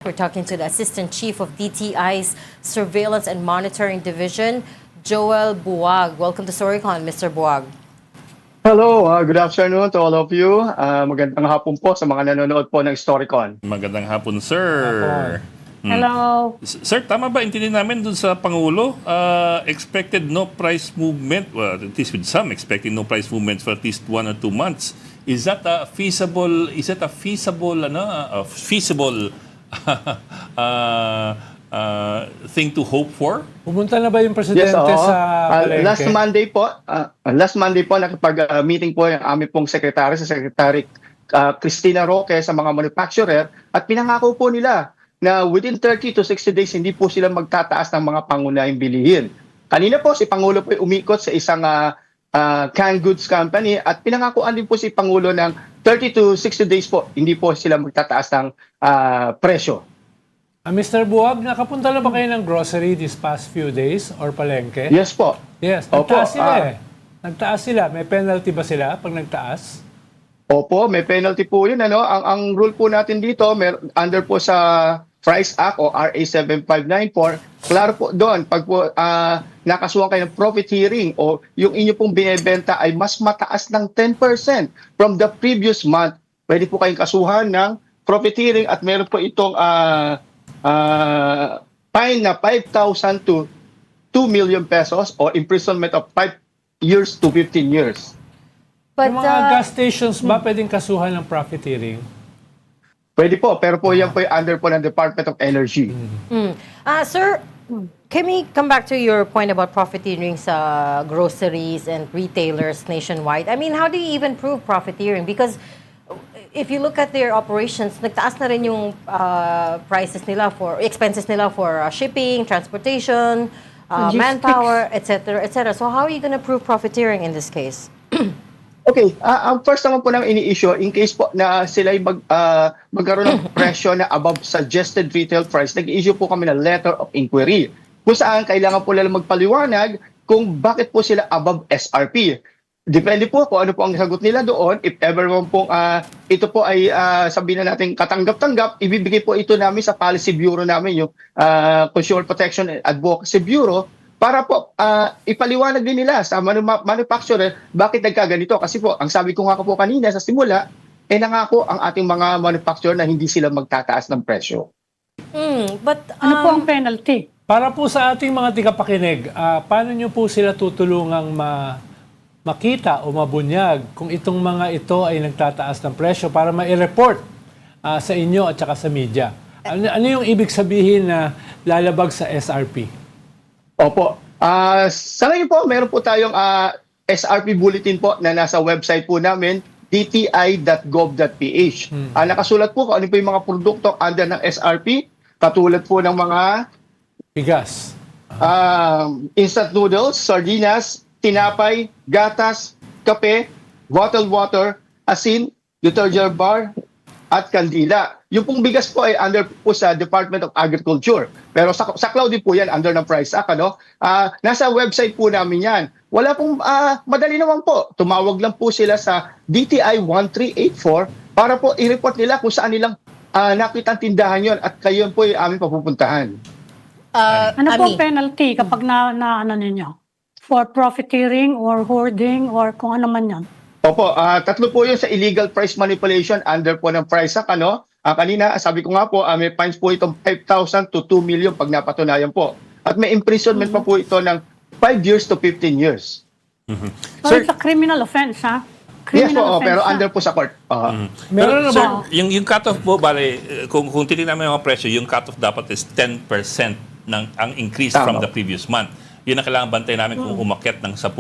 We're talking to the Assistant Chief of DTI's Surveillance and Monitoring Division, Joel Buwag. Welcome to Storycon, Mr. Buwag. Hello, good afternoon to all of you. Magandang hapon po sa mga nanonood po ng Storycon. Magandang hapon, sir. Hello. Sir, tama ba intindihin namin dun sa Pangulo? Expected no price movement, well, at least with some expecting no price movements for at least 1 or 2 months. Is that a feasible, thing to hope for? Pumunta na ba yung presidente oo. sa palengke? Last Monday po nakipag-meeting po yung aming pong secretary, sa Secretary Cristina Roque sa mga manufacturer, at pinangako po nila na within 30 to 60 days hindi po sila magtataas ng mga pangunahing bilihin. Kanina po si Pangulo po umikot sa isang canned goods company at pinangakuan din po si Pangulo ng 30 to 60 days po hindi po sila magtataas ng presyo. Mr. Buwag, nakapunta na ba kayo ng grocery these past few days or palengke? Yes po. Yes, Opo, nagtaas sila Nagtaas sila. May penalty ba sila pag nagtaas? Opo, may penalty po yun. Ang rule po natin dito, under po sa Price Act o RA 7594, klaro po doon, pag po nakasuhan kayo ng profit hearing o yung inyo pong binebenta ay mas mataas ng 10% from the previous month, pwede po kayong kasuhan ng profit hearing at meron po itong fine na 5,000 to 2 million pesos or imprisonment of 5 years to 15 years. But, Yung mga gas stations ba pwedeng kasuhan ng profiteering? Pwede po, pero po yan po yung under po ng Department of Energy. Sir, can we come back to your point about profiteering sa groceries and retailers nationwide? I mean, how do you even prove profiteering? Because if you look at their operations, nagtaas na rin yung prices nila expenses nila for shipping, transportation, manpower, etc., etc. So how are you going to prove profiteering in this case? Okay, ang first naman po namin ini-issue, in case po na sila magkaroon ng presyo na above suggested retail price, nag-issue po kami ng letter of inquiry kung saan kailangan po nila magpaliwanag kung bakit po sila above SRP. Depende po kung ano po ang sagot nila doon. If ever po ito po ay sabihin na natin katanggap-tanggap, ibibigay po ito namin sa Policy Bureau namin, yung Consumer Protection and Advocacy Bureau, para po ipaliwanag din nila sa manufacturer bakit nagkaganito. Kasi po, ang sabi ko nga po kanina sa simula, nangako ang ating mga manufacturer na hindi sila magtataas ng presyo. But Ano po ang penalty? Para po sa ating mga tigapakinig, paano nyo po sila tutulungang makita o mabunyag kung itong mga ito ay nagtataas ng presyo para ma-report sa inyo at saka sa media? Ano yung ibig sabihin na lalabag sa SRP? Opo. Sa ngayon po, meron po tayong SRP bulletin po na nasa website po namin, dti.gov.ph. Nakasulat po kung ano po yung mga produkto under ng SRP, katulad po ng mga Bigas. instant noodles, sardinas, tinapay, gatas, kape, bottled water, asin, detergent bar, at kandila. Yung pong bigas po ay under po sa Department of Agriculture. Pero sa cloud din po yan, under ng Price Act. Nasa website po namin yan. Wala pong, madali naman po. Tumawag lang po sila sa DTI 1384 para po i-report nila kung saan nilang nakita ang tindahan yon at kayo po ay aming papupuntahan. Ano po ang penalty kapag ano ninyo? For profiteering or hoarding or kung ano man yan? Opo, tatlo po yun sa illegal price manipulation under po ng Price Act. Kanina, sabi ko nga po, may fines po itong 5,000 to 2 million pag napatunayan po. At may imprisonment pa po ito ng 5 years to 15 years. So it's a criminal offense, ha? Yes po, Criminal pero offense, under po sa court. Meron na Sir, ba? yung cutoff po, bale, kung titignan mo yung mga presyo, yung cutoff dapat is 10% ng ang increase from the previous month. Yun ang kailangan bantay namin kung umakyat ng 10%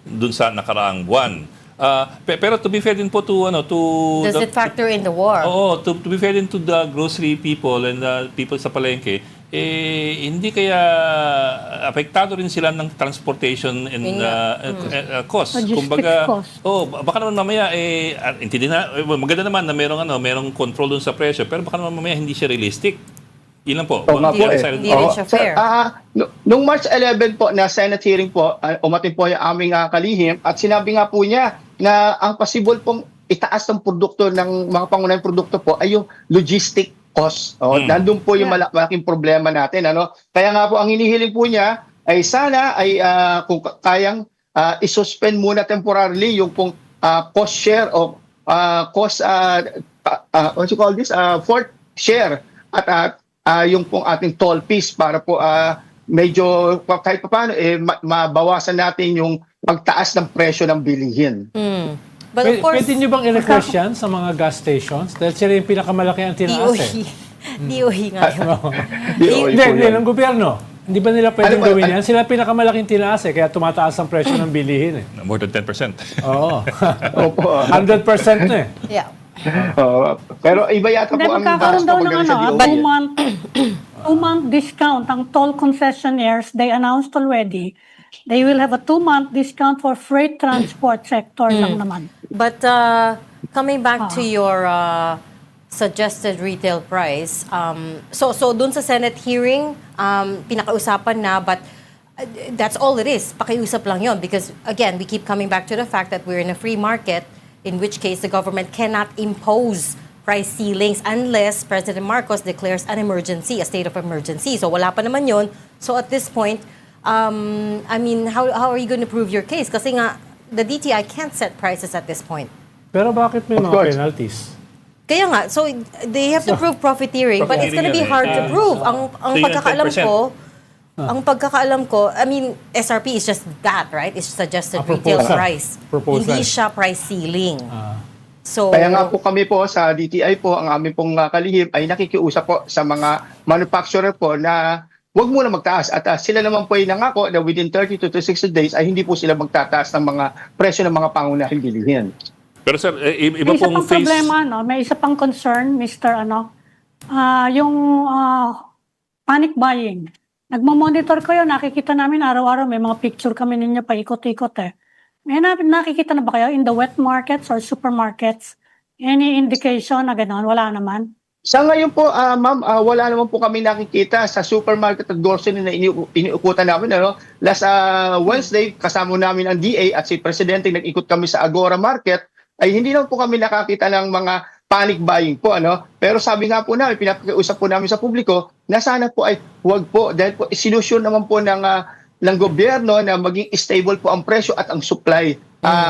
dun sa nakaraang buwan. Pero to be fair din po to does it factor in the war? Oo, to be fair din to the grocery people and the people sa palengke, hindi kaya apektado rin sila ng transportation and cost. Logistics cost. Baka naman mamaya maganda naman na merong control dun sa presyo, pero baka naman mamaya hindi siya realistic. Yun lang po. Oo nga po Hindi rin siya fair. Nung March 11 po na Senate hearing po, umatin po yung aming kalihim at sinabi nga po niya na ang possible pong itaas ng produkto ng mga pangunahing produkto po ay yung logistic cost. Nandun po yung malaking problema natin. Kaya nga po, ang hinihiling po niya ay sana ay kung kayang isuspend muna temporarily yung pong cost share o cost, what you call this, fourth share at yung pong ating toll fees para po medyo kahit pa paano mabawasan natin yung pagtaas ng presyo ng bilihin. But of course, Pwede nyo bang i-request yan sa mga gas stations? Dahil sila yung pinakamalaki ang tinaas eh. DOE nga yun. DOE Hindi, po hindi, yun. ng gobyerno. Hindi ba nila pwedeng Ano ba- gawin yan? Sila pinakamalaking tinaas eh, kaya tumataas ang presyo ng bilihin eh. More than 10%. Oo. Opo. 100% na eh. Yeah. Pero iba yata Hindi, po ang magkakaroon daw ng pag sa DOE. 2-month discount ang toll concessionaires. They announced already. They will have a 2-month discount for freight transport sector lang naman. But coming back to your suggested retail price, so dun sa Senate hearing, pinakausapan na, but that's all it is. Pakiusap lang yon, because again, we keep coming back to the fact that we're in a free market, in which case the government cannot impose price ceilings unless President Marcos declares an emergency, a state of emergency. So wala pa naman yon. So at this point, I mean, how are you going to prove your case? Kasi nga, the DTI can't set prices at this point. Pero bakit may Of mga course. penalties? Kaya nga, so they have to prove profiteering, but it's going to be hard to prove. Ang So yun ang 10%. pagkakaalam ko, I mean, SRP is just that, right? It's suggested retail Proposal. price. Proposal. Hindi siya price ceiling. So, Kaya nga po kami po sa DTI po, ang aming pong kalihim ay nakikiusap po sa mga manufacturer po na huwag muna magtaas. At sila naman po ay nangako na within 30 to 60 days ay hindi po sila magtataas ng mga presyo ng mga pangunahing bilihin. Pero sir, iba May isa pong pang phase... problema, may isa pang concern, Mr. Yung panic buying. Nagmo-monitor ko yun, nakikita namin araw-araw, may mga picture kami ninyo paikot-ikot eh. May nakikita na ba kayo in the wet markets or supermarkets? Any indication na gano'n? Wala naman. Sa ngayon po, ma'am, wala naman po kami nakikita sa supermarket at grocery na iniukutan namin. Last Wednesday, kasama namin ang DA at si Presidente, nag-ikot kami sa Agora Market, ay hindi naman po kami nakakita ng mga panic buying po. Pero sabi nga po namin, pinapakiusap po namin sa publiko, na sana po ay huwag po, dahil po sinusyon naman po ng gobyerno na maging stable po ang presyo at ang supply.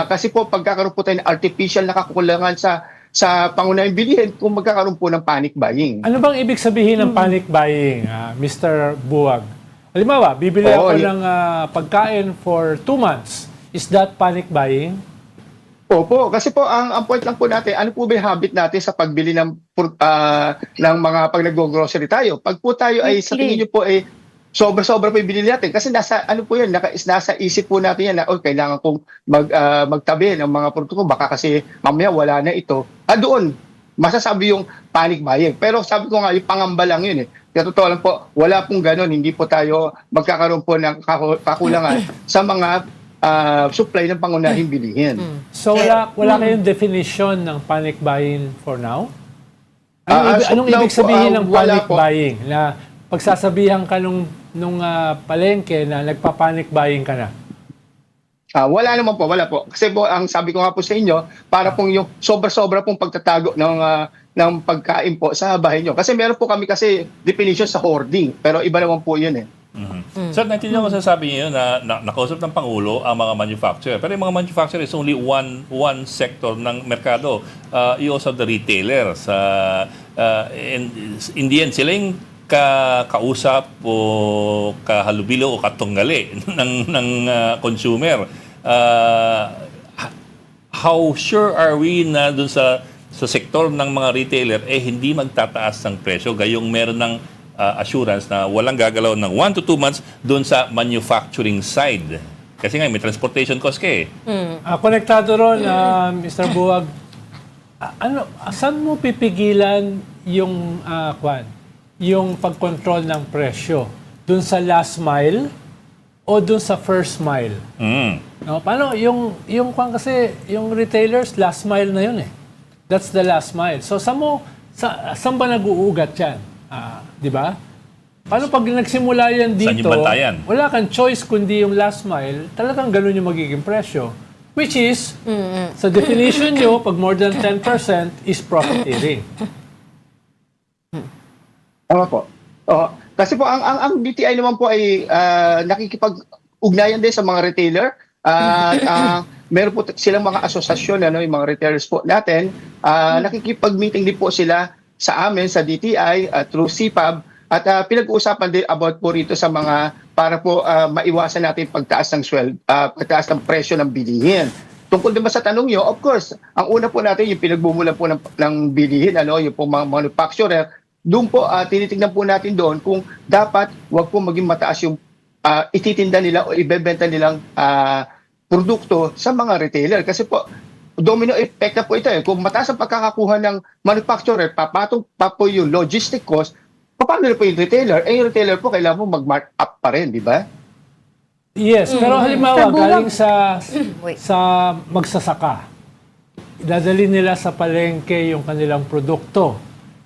Kasi po pagkakaroon po tayo ng artificial na kakulangan sa pangunahing bilihin kung magkakaroon po ng panic buying. Ano bang ibig sabihin ng panic buying, Mr. Buwag? Halimbawa, bibili ako ng pagkain for 2 months. Is that panic buying? Opo, kasi po ang point lang po natin, ano po ba yung habit natin sa pagbili ng mga pag nag-grocery tayo? Pag po tayo ay sa tingin niyo po ay sobra-sobra po yung binili natin kasi nasa nasa isip po natin yan na kailangan kong magtabi ng mga produkto ko baka kasi mamaya wala na ito. Doon masasabi yung panic buying. Pero sabi ko nga yung pangamba lang yun eh. Kaya totoo lang po, wala pong gano'n, hindi po tayo magkakaroon po ng kakulangan sa mga supply ng pangunahing bilihin. So wala kayong definition ng panic buying for now? Anong now ibig sabihin po, ng wala panic po. buying? Na pagsasabihan ka nung palengke na nagpa-panic buying ka na? Wala naman po, wala po. Kasi po, ang sabi ko nga po sa inyo, para pong yung sobra-sobra pong pagtatago ng pagkain po sa bahay nyo. Kasi meron po kami kasi definition sa hoarding, pero iba naman po yun eh. Sir, naintindihan ko sasabi niyo na nakausap ng Pangulo ang mga manufacturer. Pero yung mga manufacturer is only one sector ng merkado. You also have the retailers. In the end, sila yung kausap o kahalubilo o katunggali ng consumer. How sure are we na dun sa sektor ng mga retailer hindi magtataas ng presyo gayong meron ng assurance na walang gagalaw ng 1 to 2 months doon sa manufacturing side. Kasi nga, may transportation cost ka eh. Konektado ron, Mr. Buwag, saan mo pipigilan yung yung pag-control ng presyo? Doon sa last mile o doon sa first mile? No, paano yung kasi yung retailers last mile na yun eh. That's the last mile. So saan ba nag-uugat 'yan? 'Di ba? Paano pag nagsimula yan Saan dito? yung bantayan? Wala kang choice kundi yung last mile. Talagang ganun yung magiging presyo. Which is sa definition nyo, pag more than 10% is profiteering. Tama po. Oo. Kasi po ang DTI naman po ay nakikipag-ugnayan din sa mga retailer at meron po silang mga asosasyon, ano, yung mga retailers po natin. Nakikipag-meeting din po sila sa amin sa DTI through CPAB at pinag-uusapan din about po rito sa mga para po maiwasan natin pagtaas ng pagtaas ng presyo ng bilihin. Tungkol din ba sa tanong nyo, of course, ang una po natin yung pinagbumulan po ng bilihin, ano, yung po mga manufacturer. Doon po, tinitingnan po natin doon kung dapat wag po maging mataas yung ititinda nila o ibebenta nilang produkto sa mga retailer. Kasi po, domino effect na po ito. Kung mataas ang pagkakakuha ng manufacturer, papatong pa po yung logistic cost, paano na po yung retailer? Yung retailer po, kailangan mo mag-mark up pa rin, di ba? Yes, pero halimbawa, Mr. Buwag. galing Wait. sa magsasaka, dadali nila sa palengke yung kanilang produkto.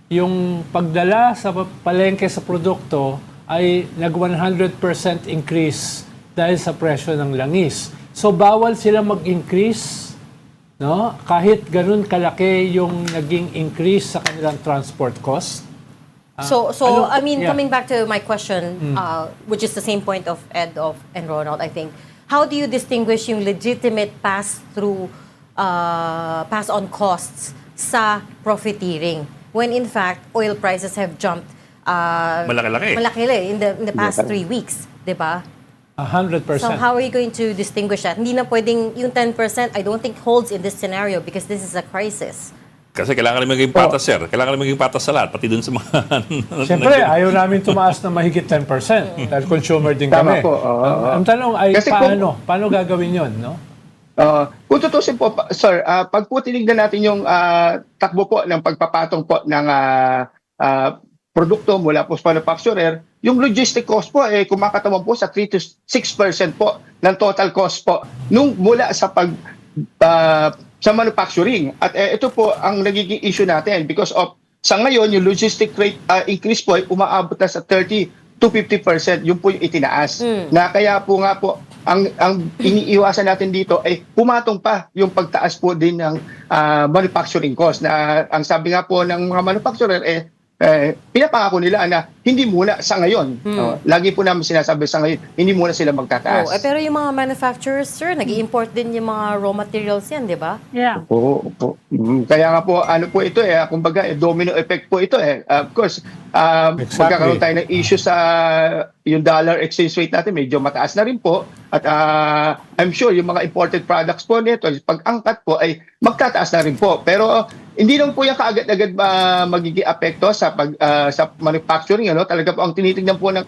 Yung pagdala sa palengke sa produkto ay nag 100% increase dahil sa presyo ng langis. So bawal sila mag-increase, no? Kahit ganun kalaki yung naging increase sa kanilang transport cost. So ano- I mean, yeah. coming back to my question, which is the same point of Ed and Ronald, I think, how do you distinguish yung legitimate pass-through, pass-on costs sa profiteering when in fact oil prices have jumped Malaki-laki. in the past 3 weeks, di ba? 100%. So how are you going to distinguish that? Hindi na pwedeng yung 10%, I don't think holds in this scenario because this is a crisis. Kasi kailangan rin maging patas, sir. Kailangan rin maging patas sa lahat, pati dun sa mga... Siyempre, ayaw namin tumaas na mahigit 10% dahil consumer din Tama kami. po, oo, Ang tanong ay Kasi paano gagawin yon, no? Kung tutusin po, sir, pag po tinignan natin yung takbo po ng pagpapatong po ng produkto mula po sa manufacturer, yung logistic cost po kumakatawan po sa 3 to 6% po ng total cost po nung mula sa sa manufacturing. At ito po ang nagiging issue natin because of sa ngayon yung logistic rate increase po ay umaabot na sa 30 to 50%. Yun po yung itinaas. Na kaya po nga po ang iniiwasan natin dito ay pumatong pa yung pagtaas po din ng manufacturing cost na ang sabi nga po ng mga manufacturer pinapangako nila na hindi muna sa ngayon. Lagi po namin sinasabi sa ngayon, hindi muna sila magtataas. Pero yung mga manufacturers, sir, nag-i-import din yung mga raw materials yan, di ba? Yeah. Oo. Kaya nga po, ano po ito kumbaga, domino effect po ito Of course, Exactly. magkakaroon tayo ng issue sa yung dollar exchange rate natin, medyo mataas na rin po. At I'm sure yung mga imported products po nito, pag-angkat po ay magtataas na rin po. Pero hindi lang po yung kaagad-agad magiging apekto sa sa manufacturing, ano? Talaga po ang tinitingnan po ng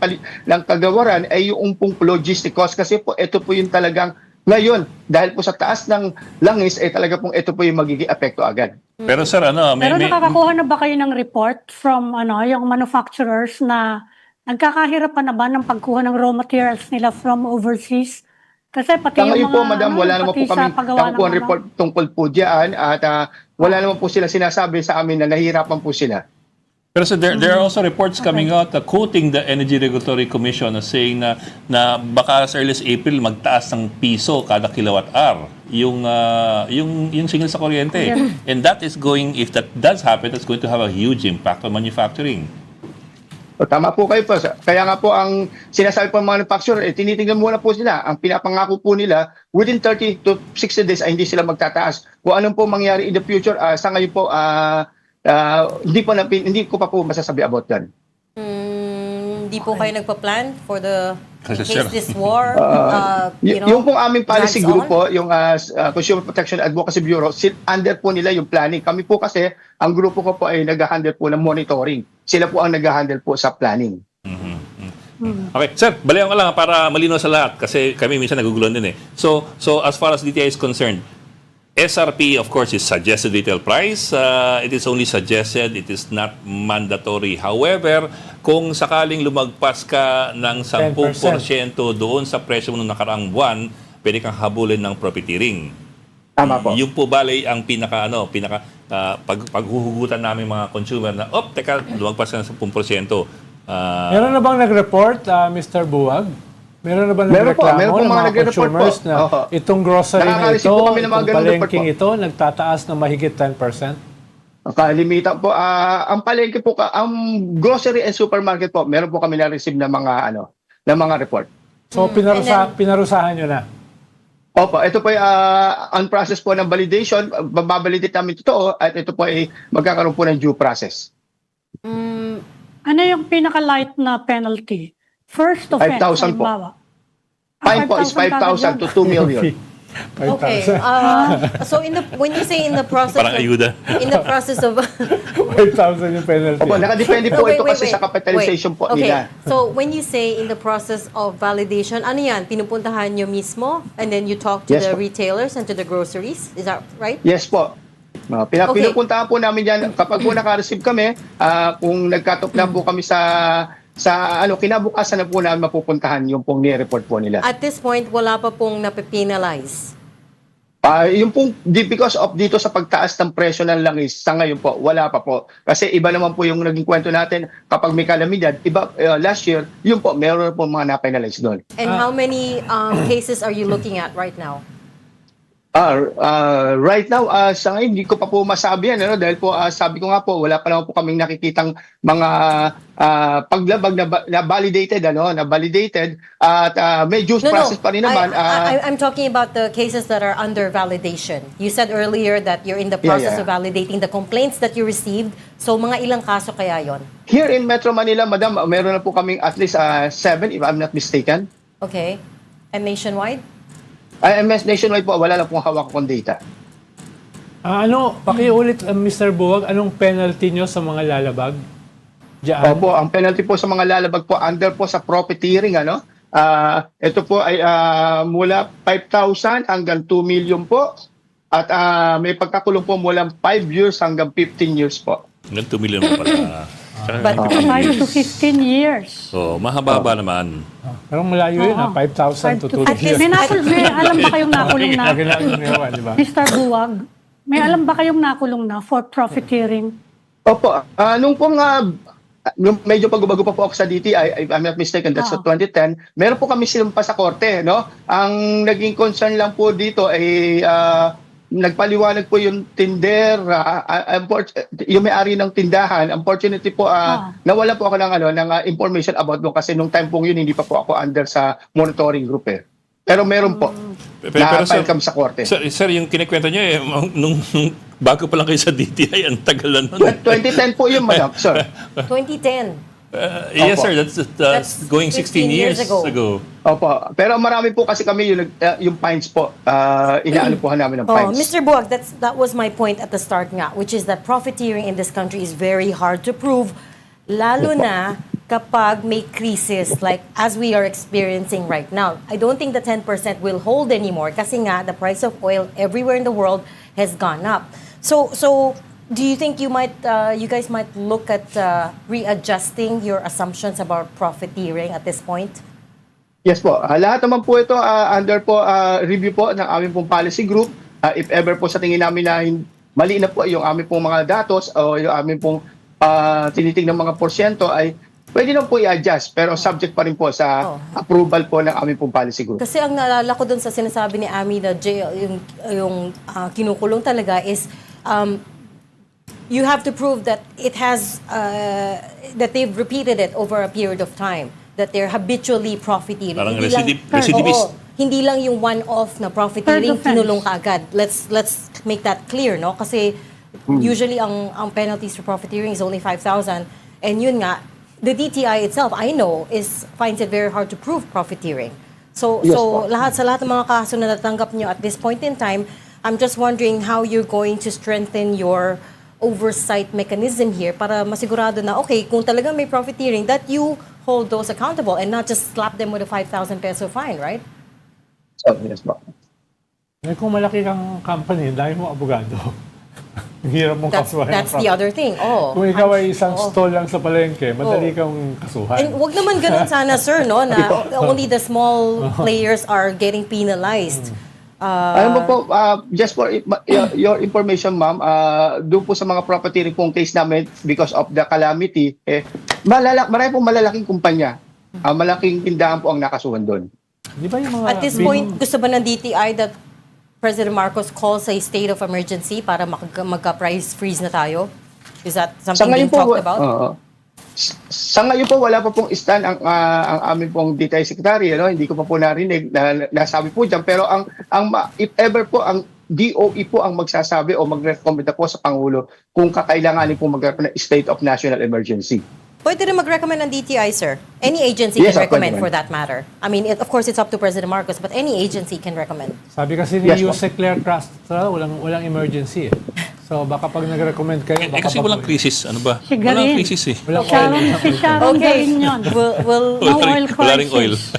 kagawaran ay yung pong logistic cost kasi po ito po yung talagang ngayon dahil po sa taas ng langis talaga pong ito po yung magiging apekto agad. Pero sir, Pero nakakakuha na ba kayo ng report from yung manufacturers na nagkakahirapan na ba ng pagkuha ng raw materials nila from overseas? Kasi pati Sa yung ngayon mga, po, madam, wala naman po pati kami sa paggawa ng nakukuha report tungkol po dyan at wala naman po sila sinasabi sa amin na nahihirapan po sila. Pero so there are also reports coming out quoting the Energy Regulatory Commission saying na baka as early as April magtaas ng piso kada kilowatt hour yung signal sa kuryente. And that is going, if that does happen, that's going to have a huge impact on manufacturing. O, tama po kayo po. Kaya nga po ang sinasabi po ng mga manufacturer, tinitingnan muna po sila. Ang pinapangako po nila, within 30 to 60 days ay hindi sila magtataas. Kung anong po mangyari in the future, sa ngayon po, hindi ko pa po masasabi about that. Hindi po kayo nagpa-plan for the in Kasi, case sir, this war, Yung pong aming policy drags group on? po, yung Consumer Protection Advocacy Bureau, under po nila yung planning. Kami po kasi, ang grupo ko po ay nag-handle po ng monitoring. Sila po ang nag-handle po sa planning. Okay, sir, balikan ko lang para malinaw sa lahat kasi kami minsan naguguluhan din So as far as DTI is concerned, SRP, of course, is suggested retail price. It is only suggested. It is not mandatory. However, kung sakaling lumagpas ka ng 10% doon sa presyo mo nung nakaraang buwan, pwede kang habulin ng profiteering. Tama po. Yung po bali ang paghuhugutan namin mga consumer na, teka, lumagpas ka ng 10%. Meron na bang nag-report, Mr. Buwag? Meron na ba Meron po, nagreklamo meron po ng mga mga nagre-report po. consumers na itong grocery na Nakaka-receive ito, po kami ng mga itong ganung report palengking po. ito, nagtataas na mahigit 10%? Kalimitan po, ang palengke po, ang grocery and supermarket po, meron po kami na-receive na mga, na mga report. So, pinarusahan nyo na. Opo, ito po ay on process po ng validation, babalidate namin totoo, at ito po ay magkakaroon po ng due process. Ano yung pinaka-light na penalty? First offense, 5,000 po. halimbawa. Fine po is 5,000 to 2 million. Okay. 5,000. So when you say in the process Parang ayuda. in the process of 5,000 yung penalty. Opo, nakadepende No, po ito kasi sa capitalization po Okay. nila. So when you say in the process of validation, ano yan? Pinupuntahan nyo mismo and then you talk to Yes, the po. retailers and to the groceries? Is that right? Yes po. Okay. Pinupuntahan po namin yan kapag po naka-receive kami, kung nagkatop na po kami sa kinabukasan na po namin mapupuntahan yung pong ni-report po nila. At this point, wala pa pong napipenalize. Yung pong because of dito sa pagtaas ng presyo ng langis sa ngayon po, wala pa po. Kasi iba naman po yung naging kwento natin kapag may kalamidad. Iba last year, yun po, meron po mga na-penalize doon. And how many cases are you looking at right now? Right now, sa ngayon, hindi ko pa po masabi yan. Dahil po, sabi ko nga po, wala pa naman po kaming nakikitang mga paglabag na validated, na validated. At may due process pa rin naman. I'm talking about the cases that are under validation. You said earlier that you're in the process of validating the complaints that you received. So, mga ilang kaso kaya yon? Here in Metro Manila, madam, meron na po kaming at least 7, if I'm not mistaken. Okay. And nationwide? MS nationwide po, wala lang pong hawak kong data. Pakiulit, Mr. Buwag, anong penalty nyo sa mga lalabag? Diyan? Opo, ang penalty po sa mga lalabag po, under po sa profiteering, ito po ay mula 5,000 hanggang 2 million po. At may pagkakulong po mula 5 years hanggang 15 years po. Hanggang 2 million pa pala. But 5 to 15 years. So, mahaba naman. Parang malayo yun, 5,000 to 2 At years. may alam ba kayong nakulong na? Lagi lang yung mewa, di ba? Mr. Buwag, may alam ba kayong nakulong na for profiteering? Opo, nung pong nung medyo pag-ubago pa po ako sa DTI, if I'm not mistaken, that's 2010, meron po kami sinumpa sa korte, no? Ang naging concern lang po dito ay nagpaliwanag po yung tinder, yung may-ari ng tindahan. Unfortunately po, nawala po ako ng information about doon kasi nung time pong yun, hindi pa po ako under sa monitoring group eh. Pero meron po. Pero Na-file kami sa korte. Sir, yung kinikwento nyo nung bago pa lang kayo sa DTI, ang tagal na nun. 2010 po yun, madam, sir. 2010. Yes, Opo. sir. That's going 16 years ago. Opo. Pero marami po kasi kami yung fines po. Inaanupuhan namin ng Oh, fines. Mr. Buwag, that was my point at the start nga, which is that profiteering in this country is very hard to prove, lalo na kapag may crisis like as we are experiencing right now. I don't think the 10% will hold anymore kasi nga the price of oil everywhere in the world has gone up. So do you think you guys might look at readjusting your assumptions about profiteering at this point? Yes po. Lahat naman po ito under po review po ng aming pong policy group. If ever po sa tingin namin na mali na po yung aming pong mga datos o yung aming pong tinitingnan mga porsyento ay pwede na po i-adjust pero subject pa rin po sa approval po ng aming pong policy group. Kasi ang naalala ko dun sa sinasabi ni Ami na yung kinukulong talaga is you have to prove that it has that they've repeated it over a period of time, that they're habitually profiteering. Parang Hindi lang- recidivist. Oo, hindi lang yung one-off na profiteering, Third offense. kinulong ka agad. Let's make that clear, no? Kasi usually ang penalties for profiteering is only 5,000. And yun nga, the DTI itself, I know, finds it very hard to prove profiteering. So Yes, po. sa lahat ng mga kaso na natanggap nyo at this point in time, I'm just wondering how you're going to strengthen your oversight mechanism here para masigurado na, okay, kung talagang may profiteering, that you hold those accountable and not just slap them with a 5,000 peso fine, right? So, yes po. Eh, kung malaki kang company, dahil mo abogado. Ang hirap mong kasuhan. ng That's the profit. other thing. Oh. Kung ikaw ay isang Oo. stall lang sa palengke, madali Oo. kang kasuhan. And wag naman ganun sana, sir, no, na only the small players are getting penalized. Alam mo po, just for your information, ma'am, doon po sa mga profiteering pong case namin because of the calamity, marami pong malalaking kumpanya. Malaking tindahan po ang nakasuhan doon. Di ba yung mga... At this point, gusto ba ng DTI that President Marcos calls a state of emergency para magka-price freeze na tayo? Is that something being talked about? Sa ngayon po, wala pa pong stand ang aming pong DTI Secretary. Ano? Hindi ko pa po narinig na nasabi po dyan. Pero if ever po, ang DOE po ang magsasabi o mag-recommend po sa Pangulo kung kakailanganin po mag-recommend ng state of national emergency. Pwede rin mag-recommend ng DTI, sir. Any agency Yes, can sir, recommend pwede for that matter. I mean, of course, it's up to President Marcos, but any agency can recommend. Sabi kasi ni Yes, po. Yusek Claire Castro, walang emergency eh. So baka pag nag-recommend kayo, baka kasi walang crisis. Ano ba? Sigarin. Walang crisis eh. Walang Sharon, si Sharon galing yun. We'll No oil Wala ring oil. crisis.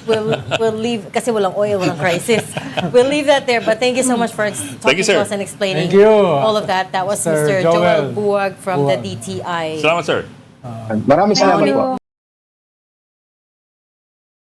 we'll leave kasi walang oil, walang crisis. We'll leave that there. But thank you so much for talking you, sir. to us and explaining Thank you. all of that. That was Mr. Mr. Joel Joel Buwag from the Buwag. DTI. Salamat, sir. Maraming salamat Thank you. po.